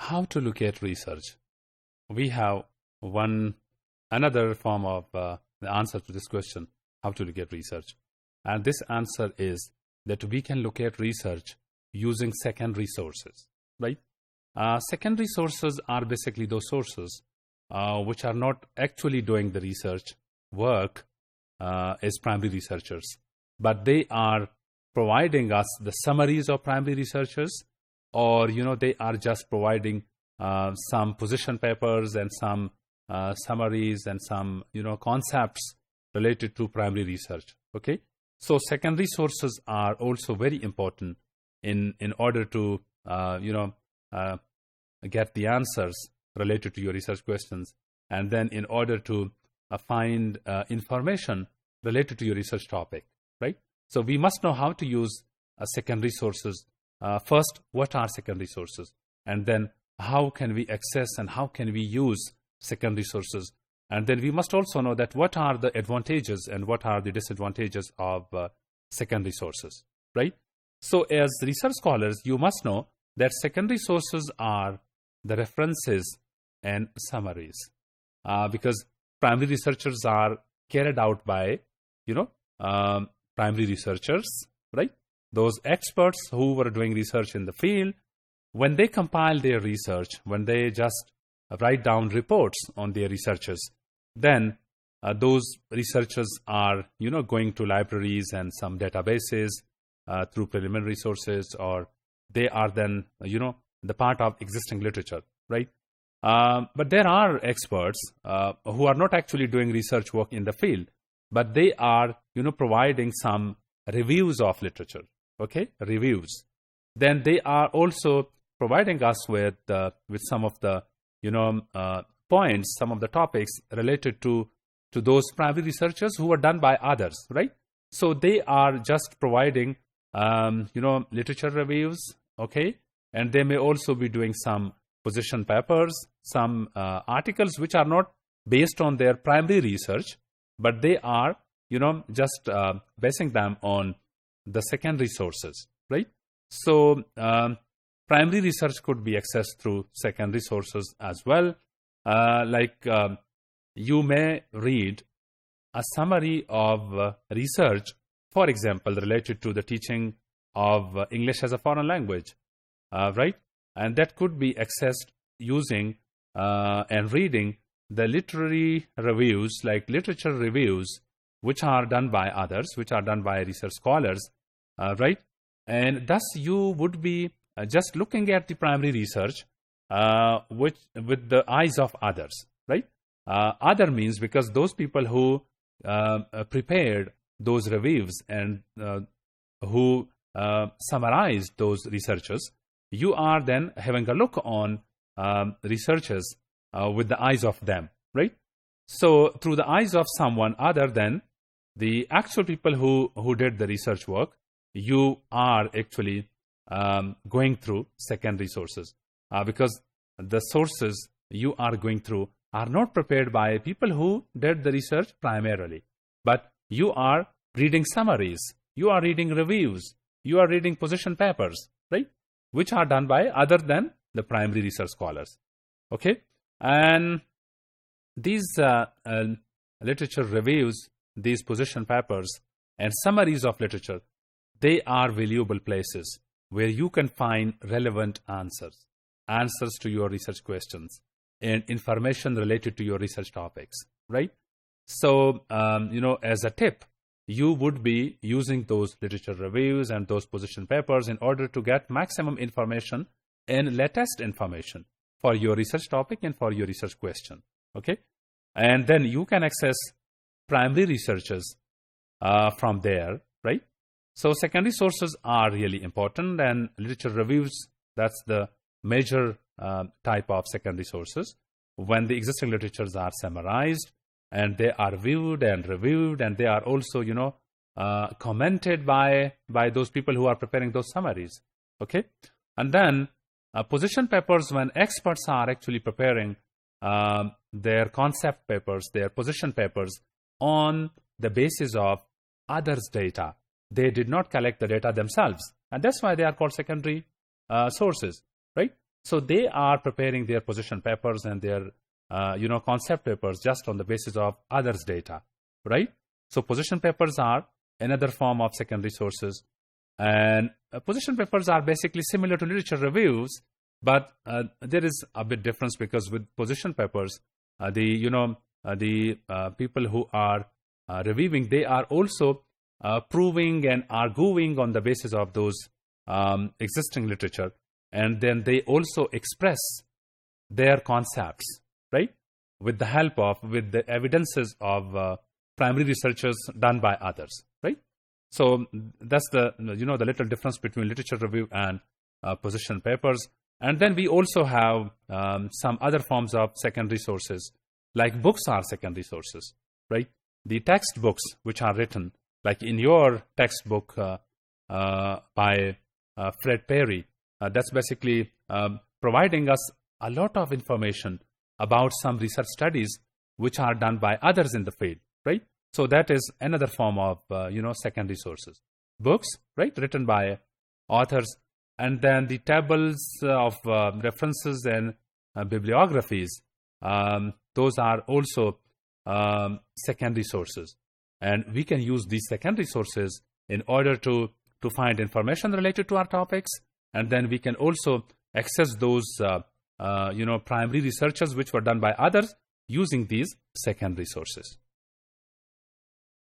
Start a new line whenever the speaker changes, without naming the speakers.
how to look at research. We have another form of the answer to this question, how to look at research. And this answer is that we can look at research using secondary sources, right? Secondary sources are basically those sources which are not actually doing the research work as primary researchers, but they are providing us the summaries of primary researchers, or they are just providing some position papers and some summaries and some concepts related to primary research. Okay, so secondary sources are also very important in order to get the answers related to your research questions, and then in order to find information related to your research topic, right? So we must know how to use secondary sources. First, what are secondary sources? And then how can we access and how can we use secondary sources? And then we must also know that what are the advantages and what are the disadvantages of secondary sources, right? So as research scholars, you must know that secondary sources are the references and summaries, because primary researchers are carried out by, primary researchers, right? Those experts who were doing research in the field, when they compile their research, when they just write down reports on their researches, then those researchers are, going to libraries and some databases through preliminary sources, or they are then, the part of existing literature, right? But there are experts who are not actually doing research work in the field, but they are, providing some reviews of literature, okay, reviews. Then they are also providing us with some of the, points, some of the topics related to those primary researchers who were done by others, right? So they are just providing, literature reviews, okay, and they may also be doing some position papers, some articles which are not based on their primary research, but they are, just basing them on the secondary sources, right? So primary research could be accessed through secondary sources as well. You may read a summary of research, for example, related to the teaching of English as a foreign language, right? And that could be accessed using and reading the literary reviews, like literature reviews, which are done by others, which are done by research scholars, right? And thus you would be just looking at the primary research with the eyes of others, right? Other means because those people who prepared those reviews and who summarized those researches, you are then having a look on researchers with the eyes of them, right? So through the eyes of someone other than the actual people who did the research work, you are actually going through secondary sources, because the sources you are going through are not prepared by people who did the research primarily, but you are reading summaries, you are reading reviews, you are reading position papers, right, which are done by other than the primary research scholars, okay? And these literature reviews, these position papers and summaries of literature, they are valuable places where you can find relevant answers to your research questions and information related to your research topics, right? So, as a tip, you would be using those literature reviews and those position papers in order to get maximum information and latest information for your research topic and for your research question, okay? And then you can access primary researchers from there, right? So secondary sources are really important, and literature reviews, that's the major type of secondary sources. When the existing literatures are summarized and they are viewed and reviewed, and they are also, commented by those people who are preparing those summaries, okay? And then position papers, when experts are actually preparing their concept papers, their position papers on the basis of others' data. They did not collect the data themselves, and that's why they are called secondary sources, right? So they are preparing their position papers and their concept papers just on the basis of others' data, right? So position papers are another form of secondary sources. And position papers are basically similar to literature reviews, but there is a bit difference, because with position papers, the people who are reviewing, they are also proving and arguing on the basis of those existing literature, and then they also express their concepts, right, with the evidences of primary researchers done by others, right? So that's the little difference between literature review and position papers. And then we also have some other forms of secondary sources, like books are secondary sources, right? The textbooks which are written, like in your textbook by Fred Perry, that's basically providing us a lot of information about some research studies which are done by others in the field, right? So that is another form of, secondary sources. Books, right, written by authors, and then the tables of references and bibliographies, those are also secondary sources. And we can use these secondary sources in order to find information related to our topics, and then we can also access those, primary researches which were done by others using these secondary sources.